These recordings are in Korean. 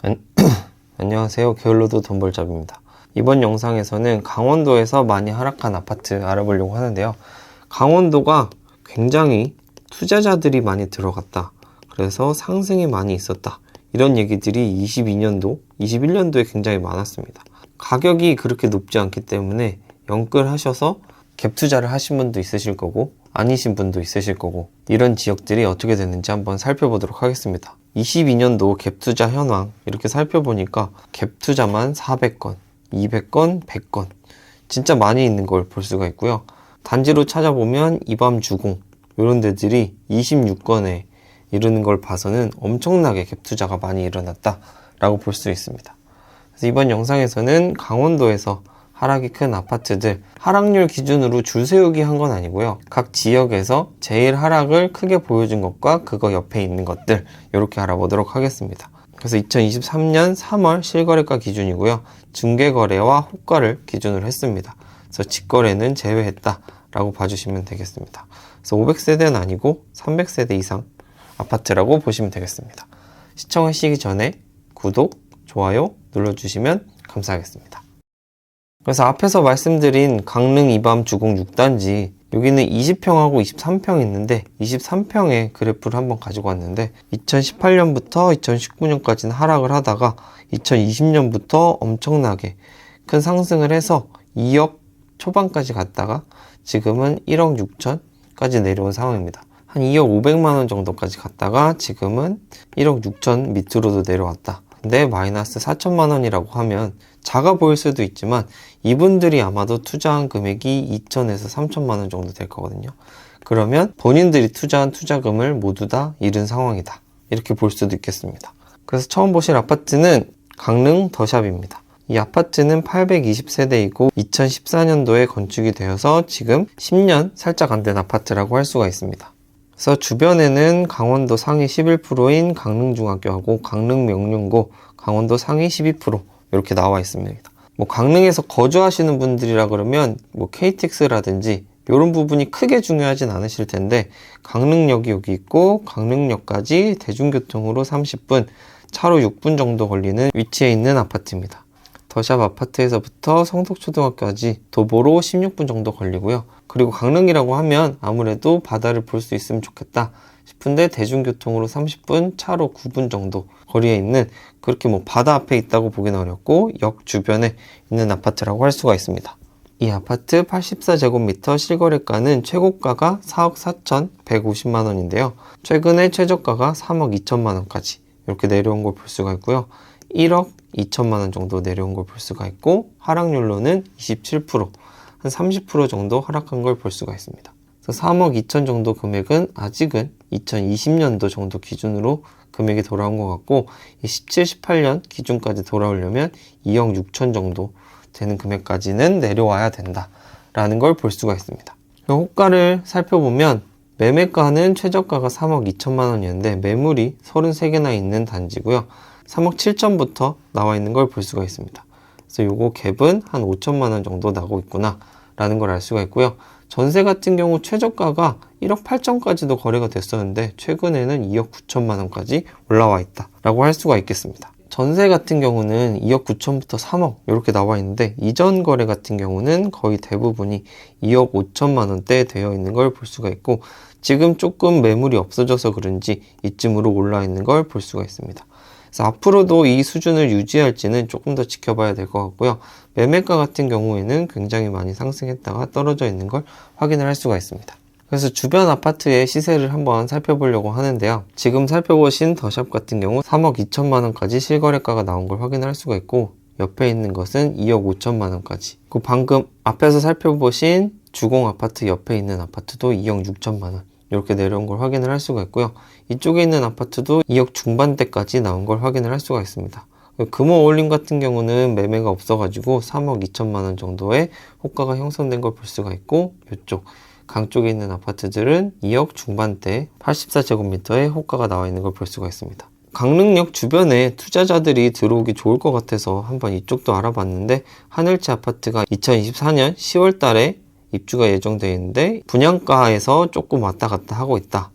안- 안녕하세요. 게을러도 돈벌잡입니다. 이번 영상에서는 강원도에서 많이 하락한 아파트 알아보려고 하는데요. 강원도가 굉장히 투자자들이 많이 들어갔다. 그래서 상승이 많이 있었다. 이런 얘기들이 22년도, 21년도에 굉장히 많았습니다. 가격이 그렇게 높지 않기 때문에 영끌하셔서 갭 투자를 하신 분도 있으실 거고 아니신 분도 있으실 거고, 이런 지역들이 어떻게 됐는지 한번 살펴보도록 하겠습니다. 22년도 갭 투자 현황 이렇게 살펴보니까 갭 투자만 400건, 200건, 100건 진짜 많이 있는 걸 볼 수가 있고요. 단지로 찾아보면 이밤 주공 이런 데들이 26건에 이르는 걸 봐서는 엄청나게 갭 투자가 많이 일어났다 라고 볼 수 있습니다. 그래서 이번 영상에서는 강원도에서 하락이 큰 아파트들, 하락률 기준으로 줄 세우기 한 건 아니고요. 각 지역에서 제일 하락을 크게 보여준 것과 그거 옆에 있는 것들 이렇게 알아보도록 하겠습니다. 그래서 2023년 3월 실거래가 기준이고요. 중개거래와 호가를 기준으로 했습니다. 그래서 직거래는 제외했다 라고 봐주시면 되겠습니다. 그래서 500세대는 아니고 300세대 이상 아파트라고 보시면 되겠습니다. 시청하시기 전에 구독, 좋아요 눌러주시면 감사하겠습니다. 그래서 앞에서 말씀드린 강릉 이밤 주공 6단지, 여기는 20평하고 23평 있는데 23평의 그래프를 한번 가지고 왔는데 2018년부터 2019년까지는 하락을 하다가 2020년부터 엄청나게 큰 상승을 해서 2억 초반까지 갔다가 지금은 1억 6천까지 내려온 상황입니다. 한 2억 500만 원 정도까지 갔다가 지금은 1억 6천 밑으로도 내려왔다. 근데 마이너스 4천만 원이라고 하면 작아 보일 수도 있지만 이분들이 아마도 투자한 금액이 2천에서 3천만 원 정도 될 거거든요. 그러면 본인들이 투자한 투자금을 모두 다 잃은 상황이다. 이렇게 볼 수도 있겠습니다. 그래서 처음 보실 아파트는 강릉 더샵입니다. 이 아파트는 820세대이고 2014년도에 건축이 되어서 지금 10년 살짝 안 된 아파트라고 할 수가 있습니다. 그래서 주변에는 강원도 상위 11%인 강릉중학교하고 강릉명륜고, 강원도 상위 12% 이렇게 나와 있습니다. 강릉에서 거주하시는 분들이라 그러면 KTX라든지 이런 부분이 크게 중요하진 않으실 텐데, 강릉역이 여기 있고 강릉역까지 대중교통으로 30분, 차로 6분 정도 걸리는 위치에 있는 아파트입니다. 더샵 아파트에서부터 성덕초등학교까지 도보로 16분 정도 걸리고요. 그리고 강릉이라고 하면 아무래도 바다를 볼 수 있으면 좋겠다 싶은데 대중교통으로 30분, 차로 9분 정도 거리에 있는, 그렇게 바다 앞에 있다고 보기는 어렵고 역 주변에 있는 아파트라고 할 수가 있습니다. 이 아파트 84제곱미터 실거래가는 최고가가 4억 4,150만 원인데요. 최근에 최저가가 3억 2천만 원까지 이렇게 내려온 걸 볼 수가 있고요. 1억 2천만 원 정도 내려온 걸 볼 수가 있고, 하락률로는 27%, 한 30% 정도 하락한 걸 볼 수가 있습니다. 그래서 3억 2천 정도 금액은 아직은 2020년도 정도 기준으로 금액이 돌아온 것 같고, 17, 18년 기준까지 돌아오려면 2억 6천 정도 되는 금액까지는 내려와야 된다라는 걸 볼 수가 있습니다. 호가를 살펴보면 매매가는 최저가가 3억 2천만 원이었는데 매물이 33개나 있는 단지고요. 3억 7천부터 나와 있는 걸 볼 수가 있습니다. 그래서 요거 갭은 한 5천만 원 정도 나고 있구나 라는 걸 알 수가 있고요. 전세 같은 경우 최저가가 1억 8천까지도 거래가 됐었는데 최근에는 2억 9천만 원까지 올라와 있다 라고 할 수가 있겠습니다. 전세 같은 경우는 2억 9천부터 3억 이렇게 나와 있는데, 이전 거래 같은 경우는 거의 대부분이 2억 5천만 원대 되어 있는 걸 볼 수가 있고, 지금 조금 매물이 없어져서 그런지 이쯤으로 올라 있는 걸 볼 수가 있습니다. 그래서 앞으로도 이 수준을 유지할지는 조금 더 지켜봐야 될 것 같고요. 매매가 같은 경우에는 굉장히 많이 상승했다가 떨어져 있는 걸 확인을 할 수가 있습니다. 그래서 주변 아파트의 시세를 한번 살펴보려고 하는데요. 지금 살펴보신 더샵 같은 경우 3억 2천만 원까지 실거래가가 나온 걸 확인할 수가 있고, 옆에 있는 것은 2억 5천만 원까지, 그 방금 앞에서 살펴보신 주공 아파트 옆에 있는 아파트도 2억 6천만 원 이렇게 내려온 걸 확인을 할 수가 있고요. 이쪽에 있는 아파트도 2억 중반대까지 나온 걸 확인을 할 수가 있습니다. 금호 어울림 같은 경우는 매매가 없어가지고 3억 2천만 원 정도의 호가가 형성된 걸 볼 수가 있고, 이쪽 강 쪽에 있는 아파트들은 2억 중반대 84제곱미터의 호가가 나와 있는 걸 볼 수가 있습니다. 강릉역 주변에 투자자들이 들어오기 좋을 것 같아서 한번 이쪽도 알아봤는데, 하늘채 아파트가 2024년 10월 달에 입주가 예정되어 있는데 분양가에서 조금 왔다 갔다 하고 있다.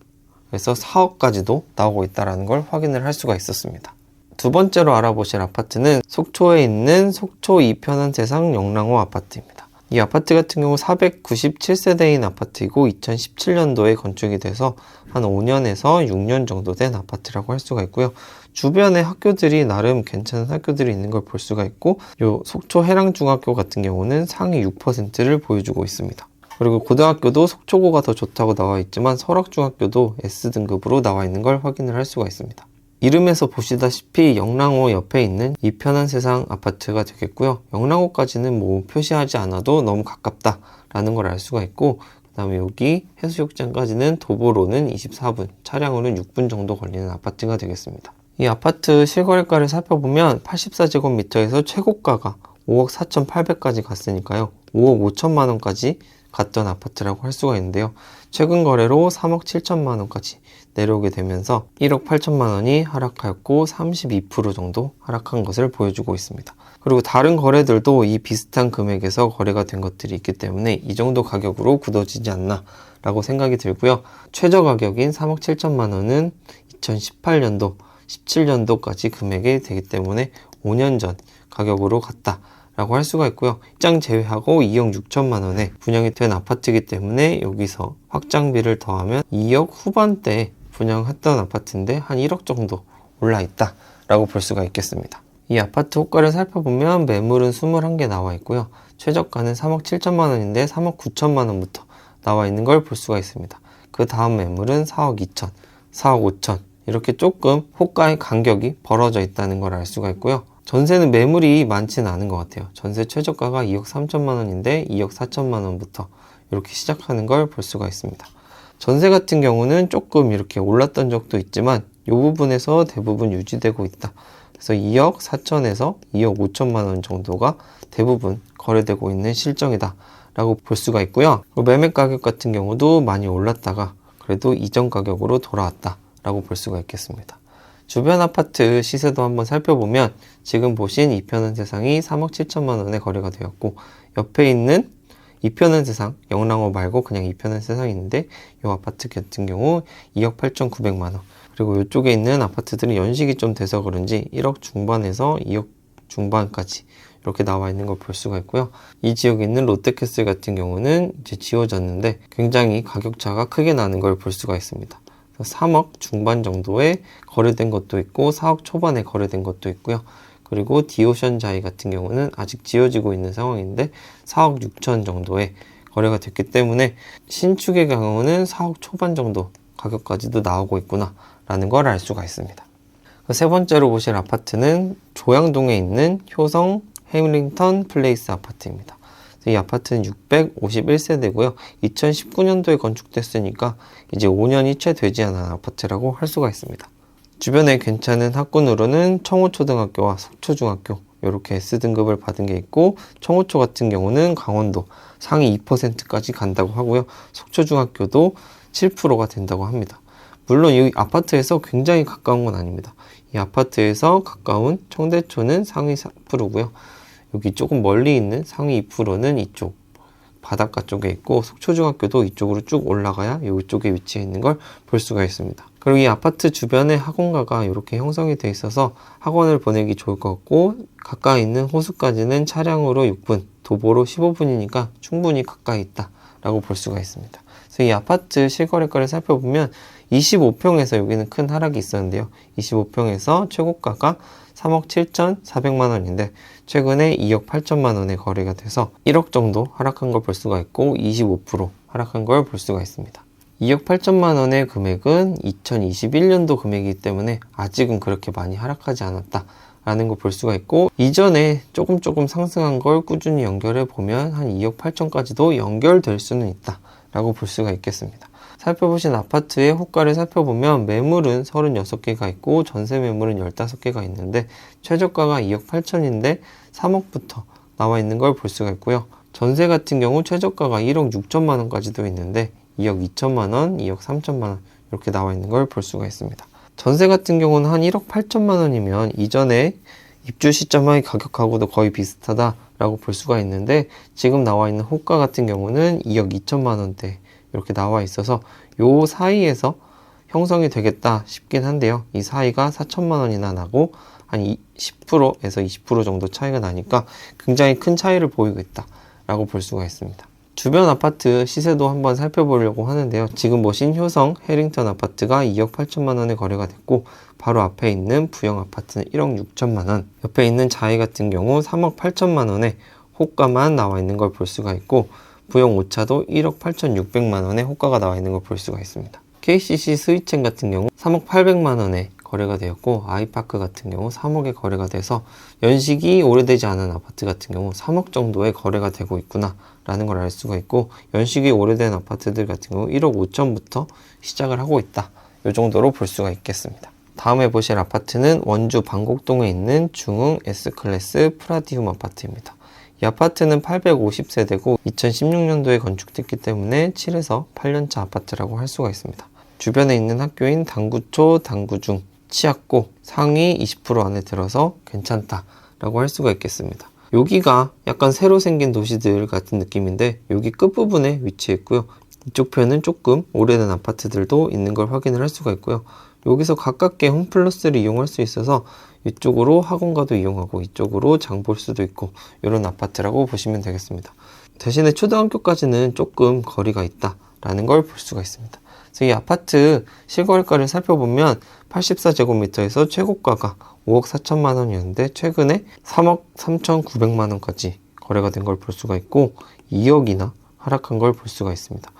그래서 4억까지도 나오고 있다는 걸 확인을 할 수가 있었습니다. 두 번째로 알아보실 아파트는 속초에 있는 속초 이편한세상 영랑호 아파트입니다. 이 아파트 같은 경우 497세대인 아파트이고 2017년도에 건축이 돼서 한 5년에서 6년 정도 된 아파트라고 할 수가 있고요. 주변에 학교들이 나름 괜찮은 학교들이 있는 걸 볼 수가 있고, 요 속초 해랑중학교 같은 경우는 상위 6%를 보여주고 있습니다. 그리고 고등학교도 속초고가 더 좋다고 나와 있지만 설악중학교도 S등급으로 나와 있는 걸 확인을 할 수가 있습니다. 이름에서 보시다시피 영랑호 옆에 있는 이편한세상 아파트가 되겠고요. 영랑호까지는 뭐 표시하지 않아도 너무 가깝다라는 걸 알 수가 있고, 그 다음에 여기 해수욕장까지는 도보로는 24분, 차량으로는 6분 정도 걸리는 아파트가 되겠습니다. 이 아파트 실거래가를 살펴보면 84제곱미터에서 최고가가 5억 4,800까지 갔으니까요. 5억 5천만 원까지 갔던 아파트라고 할 수가 있는데요. 최근 거래로 3억 7천만 원까지 내려오게 되면서 1억 8천만 원이 하락하였고 32% 정도 하락한 것을 보여주고 있습니다. 그리고 다른 거래들도 이 비슷한 금액에서 거래가 된 것들이 있기 때문에 이 정도 가격으로 굳어지지 않나 라고 생각이 들고요. 최저 가격인 3억 7천만 원은 2018년도, 17년도까지 금액이 되기 때문에 5년 전 가격으로 갔다 라고 할 수가 있고요. 입장 제외하고 2억 6천만 원에 분양이 된 아파트이기 때문에 여기서 확장비를 더하면 2억 후반대에 분양했던 아파트인데 한 1억 정도 올라 있다 라고 볼 수가 있겠습니다. 이 아파트 호가를 살펴보면 매물은 21개 나와 있고요. 최저가는 3억 7천만 원인데 3억 9천만 원부터 나와 있는 걸 볼 수가 있습니다. 그 다음 매물은 4억 2천, 4억 5천 이렇게 조금 호가의 간격이 벌어져 있다는 걸 알 수가 있고요. 전세는 매물이 많지는 않은 것 같아요. 전세 최저가가 2억 3천만 원인데 2억 4천만 원부터 이렇게 시작하는 걸 볼 수가 있습니다. 전세 같은 경우는 조금 이렇게 올랐던 적도 있지만 이 부분에서 대부분 유지되고 있다. 그래서 2억 4천에서 2억 5천만 원 정도가 대부분 거래되고 있는 실정이다 라고 볼 수가 있고요. 매매 가격 같은 경우도 많이 올랐다가 그래도 이전 가격으로 돌아왔다 라고 볼 수가 있겠습니다. 주변 아파트 시세도 한번 살펴보면 지금 보신 이편한세상이 3억 7천만 원에 거래가 되었고, 옆에 있는 이편한세상, 영랑호 말고 그냥 이편한세상이 있는데 이 아파트 같은 경우 2억 8,900만 원, 그리고 이쪽에 있는 아파트들은 연식이 좀 돼서 그런지 1억 중반에서 2억 중반까지 이렇게 나와 있는 걸 볼 수가 있고요. 이 지역에 있는 롯데캐슬 같은 경우는 이제 지워졌는데 굉장히 가격차가 크게 나는 걸 볼 수가 있습니다. 3억 중반 정도에 거래된 것도 있고 4억 초반에 거래된 것도 있고요. 그리고 디오션자이 같은 경우는 아직 지어지고 있는 상황인데 4억 6천 정도에 거래가 됐기 때문에 신축의 경우는 4억 초반 정도 가격까지도 나오고 있구나 라는 걸 알 수가 있습니다. 세 번째로 보실 아파트는 조양동에 있는 효성 해밀링턴 플레이스 아파트입니다. 이 아파트는 651세대고요. 2019년도에 건축됐으니까 이제 5년이 채 되지 않은 아파트라고 할 수가 있습니다. 주변에 괜찮은 학군으로는 청호초등학교와 속초중학교 이렇게 S등급을 받은 게 있고, 청호초 같은 경우는 강원도 상위 2%까지 간다고 하고요. 속초중학교도 7%가 된다고 합니다. 물론 이 아파트에서 굉장히 가까운 건 아닙니다. 이 아파트에서 가까운 청대초는 상위 4%고요. 여기 조금 멀리 있는 상위 2%는 이쪽 바닷가 쪽에 있고, 속초중학교도 이쪽으로 쭉 올라가야 이쪽에 위치해 있는 걸 볼 수가 있습니다. 그리고 이 아파트 주변에 학원가가 이렇게 형성이 돼 있어서 학원을 보내기 좋을 것 같고, 가까이 있는 호수까지는 차량으로 6분, 도보로 15분이니까 충분히 가까이 있다 라고 볼 수가 있습니다. 그래서 이 아파트 실거래가를 살펴보면 25평에서 여기는 큰 하락이 있었는데요. 25평에서 최고가가 3억 7,400만 원인데 최근에 2억 8천만 원에 거래가 돼서 1억 정도 하락한 걸 볼 수가 있고 25% 하락한 걸 볼 수가 있습니다. 2억 8천만 원의 금액은 2021년도 금액이기 때문에 아직은 그렇게 많이 하락하지 않았다 라는 걸 볼 수가 있고, 이전에 조금 상승한 걸 꾸준히 연결해 보면 한 2억 8천까지도 연결될 수는 있다 라고 볼 수가 있겠습니다. 살펴보신 아파트의 호가를 살펴보면 매물은 36개가 있고 전세 매물은 15개가 있는데 최저가가 2억 8천인데 3억부터 나와 있는 걸 볼 수가 있고요. 전세 같은 경우 최저가가 1억 6천만 원까지도 있는데 2억 2천만 원, 2억 3천만 원 이렇게 나와 있는 걸 볼 수가 있습니다. 전세 같은 경우는 한 1억 8천만 원이면 이전에 입주 시점의 가격하고도 거의 비슷하다라고 볼 수가 있는데, 지금 나와 있는 호가 같은 경우는 2억 2천만 원대 이렇게 나와 있어서 요 사이에서 형성이 되겠다 싶긴 한데요. 이 사이가 4천만 원이나 나고 한 10%에서 20% 정도 차이가 나니까 굉장히 큰 차이를 보이고 있다라고 볼 수가 있습니다. 주변 아파트 시세도 한번 살펴보려고 하는데요. 지금 보신 효성 해링턴 아파트가 2억 8천만 원에 거래가 됐고, 바로 앞에 있는 부영 아파트는 1억 6천만 원, 옆에 있는 자이 같은 경우 3억 8천만 원에 호가만 나와 있는 걸 볼 수가 있고, 부영 5차도 1억 8,600만 원에 호가가 나와 있는 걸 볼 수가 있습니다. KCC 스위첸 같은 경우 3억 800만 원에 거래가 되었고, 아이파크 같은 경우 3억에 거래가 돼서 연식이 오래되지 않은 아파트 같은 경우 3억 정도에 거래가 되고 있구나 라는 걸 알 수가 있고, 연식이 오래된 아파트들 같은 경우 1억 5천부터 시작을 하고 있다, 이 정도로 볼 수가 있겠습니다. 다음에 보실 아파트는 원주 방곡동에 있는 중흥 S클래스 프라디움 아파트입니다. 이 아파트는 850세대고 2016년도에 건축됐기 때문에 7에서 8년차 아파트라고 할 수가 있습니다. 주변에 있는 학교인 당구초, 당구중, 치악고 상위 20% 안에 들어서 괜찮다라고 할 수가 있겠습니다. 여기가 약간 새로 생긴 도시들 같은 느낌인데, 여기 끝부분에 위치해 있고요. 이쪽 편은 조금 오래된 아파트들도 있는 걸 확인을 할 수가 있고요. 여기서 가깝게 홈플러스를 이용할 수 있어서 이쪽으로 학원가도 이용하고 이쪽으로 장 볼 수도 있고, 이런 아파트라고 보시면 되겠습니다. 대신에 초등학교까지는 조금 거리가 있다라는 걸 볼 수가 있습니다. 그래서 이 아파트 실거래가를 살펴보면 84제곱미터에서 최고가가 5억 4천만 원이었는데 최근에 3억 3,900만 원까지 거래가 된 걸 볼 수가 있고, 2억이나 하락한 걸 볼 수가 있습니다.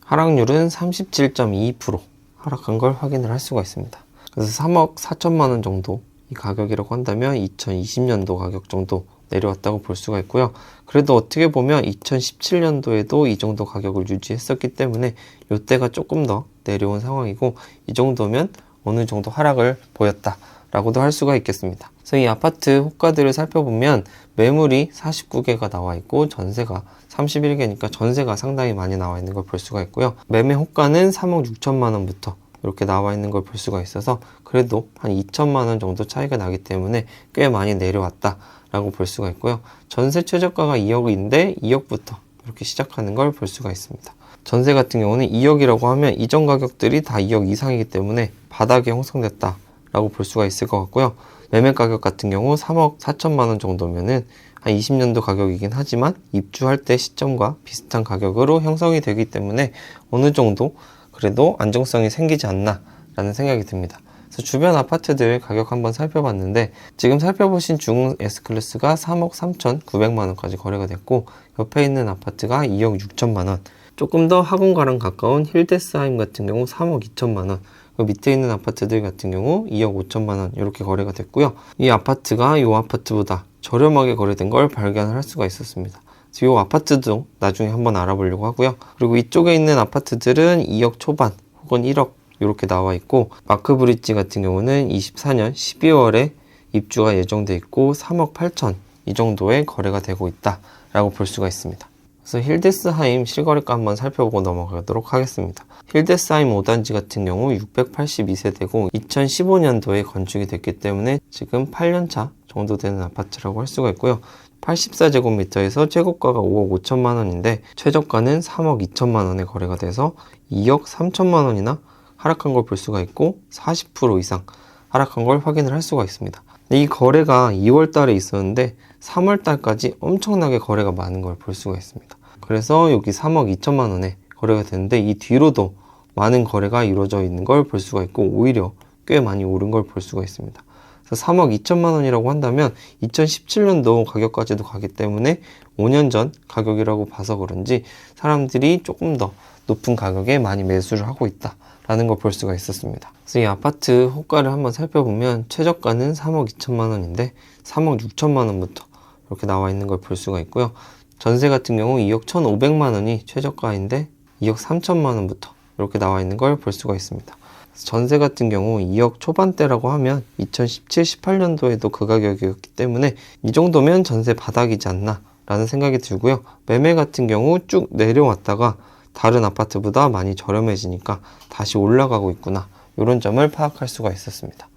하락률은 37.2% 하락한 걸 확인을 할 수가 있습니다. 그래서 3억 4천만 원 정도 이 가격이라고 한다면 2020년도 가격 정도 내려왔다고 볼 수가 있고요. 그래도 어떻게 보면 2017년도에도 이 정도 가격을 유지했었기 때문에 이때가 조금 더 내려온 상황이고, 이 정도면 어느 정도 하락을 보였다라고도 할 수가 있겠습니다. 그래서 이 아파트 호가들을 살펴보면 매물이 49개가 나와 있고 전세가 31개니까 전세가 상당히 많이 나와 있는 걸 볼 수가 있고요. 매매 호가는 3억 6천만 원부터 이렇게 나와 있는 걸 볼 수가 있어서 그래도 한 2천만 원 정도 차이가 나기 때문에 꽤 많이 내려왔다 라고 볼 수가 있고요. 전세 최저가가 2억인데 2억부터 이렇게 시작하는 걸 볼 수가 있습니다. 전세 같은 경우는 2억이라고 하면 이전 가격들이 다 2억 이상이기 때문에 바닥에 형성됐다 라고 볼 수가 있을 것 같고요. 매매 가격 같은 경우 3억 4천만 원 정도면은 한 20년도 가격이긴 하지만 입주할 때 시점과 비슷한 가격으로 형성이 되기 때문에 어느 정도 그래도 안정성이 생기지 않나 라는 생각이 듭니다. 그래서 주변 아파트들 가격 한번 살펴봤는데, 지금 살펴보신 중 S클래스가 3억 3,900만 원까지 거래가 됐고, 옆에 있는 아파트가 2억 6천만 원, 조금 더 학원가랑 가까운 힐데스하임 같은 경우 3억 2천만 원, 그 밑에 있는 아파트들 같은 경우 2억 5천만 원 이렇게 거래가 됐고요. 이 아파트가 이 아파트보다 저렴하게 거래된 걸 발견을 할 수가 있었습니다. 이 아파트도 나중에 한번 알아보려고 하고요. 그리고 이쪽에 있는 아파트들은 2억 초반 혹은 1억 이렇게 나와 있고, 마크브릿지 같은 경우는 24년 12월에 입주가 예정돼 있고 3억 8천 이 정도의 거래가 되고 있다라고 볼 수가 있습니다. 그래서 힐데스하임 실거래가 한번 살펴보고 넘어가도록 하겠습니다. 힐데스하임 5단지 같은 경우 682세대고 2015년도에 건축이 됐기 때문에 지금 8년차 정도 되는 아파트라고 할 수가 있고요. 84제곱미터에서 최고가가 5억 5천만 원인데 최저가는 3억 2천만 원에 거래가 돼서 2억 3천만 원이나 하락한 걸 볼 수가 있고 40% 이상 하락한 걸 확인을 할 수가 있습니다. 이 거래가 2월 달에 있었는데 3월 달까지 엄청나게 거래가 많은 걸 볼 수가 있습니다. 그래서 여기 3억 2천만 원에 거래가 됐는데 이 뒤로도 많은 거래가 이루어져 있는 걸 볼 수가 있고 오히려 꽤 많이 오른 걸 볼 수가 있습니다. 그래서 3억 2천만 원이라고 한다면 2017년도 가격까지도 가기 때문에 5년 전 가격이라고 봐서 그런지 사람들이 조금 더 높은 가격에 많이 매수를 하고 있다 라는 걸 볼 수가 있었습니다. 그래서 이 아파트 호가를 한번 살펴보면 최저가는 3억 2천만 원인데 3억 6천만 원부터 이렇게 나와 있는 걸 볼 수가 있고요. 전세 같은 경우 2억 1,500만 원이 최저가인데 2억 3천만 원부터 이렇게 나와 있는 걸 볼 수가 있습니다. 전세 같은 경우 2억 초반대라고 하면 2017, 18년도에도 그 가격이었기 때문에 이 정도면 전세 바닥이지 않나 라는 생각이 들고요. 매매 같은 경우 쭉 내려왔다가 다른 아파트보다 많이 저렴해지니까 다시 올라가고 있구나, 이런 점을 파악할 수가 있었습니다.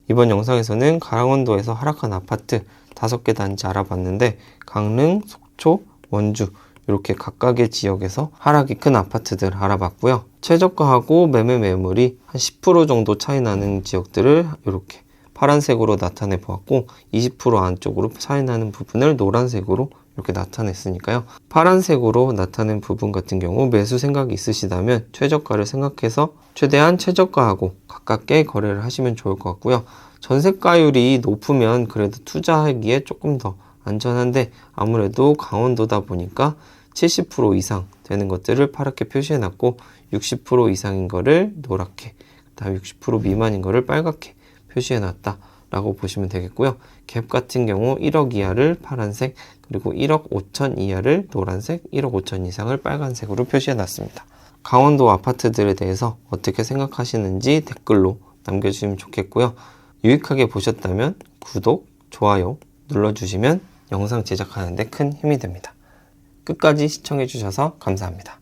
이번 영상에서는 강원도에서 하락한 아파트 5개 단지 알아봤는데, 강릉, 속초, 원주 이렇게 각각의 지역에서 하락이 큰 아파트들 알아봤고요. 최저가하고 매물이 한 10% 정도 차이 나는 지역들을 이렇게 파란색으로 나타내 보았고 20% 안쪽으로 차이 나는 부분을 노란색으로 이렇게 나타냈으니까요. 파란색으로 나타낸 부분 같은 경우 매수 생각이 있으시다면 최저가를 생각해서 최대한 최저가하고 가깝게 거래를 하시면 좋을 것 같고요. 전세가율이 높으면 그래도 투자하기에 조금 더 안전한데 아무래도 강원도다 보니까 70% 이상 되는 것들을 파랗게 표시해 놨고 60% 이상인 거를 노랗게, 그다음 60% 미만인 거를 빨갛게 표시해 놨다 라고 보시면 되겠고요. 갭 같은 경우 1억 이하를 파란색, 그리고 1억 5천 이하를 노란색, 1억 5천 이상을 빨간색으로 표시해 놨습니다. 강원도 아파트들에 대해서 어떻게 생각하시는지 댓글로 남겨주시면 좋겠고요. 유익하게 보셨다면 구독, 좋아요 눌러주시면 영상 제작하는 데 큰 힘이 됩니다. 끝까지 시청해 주셔서 감사합니다.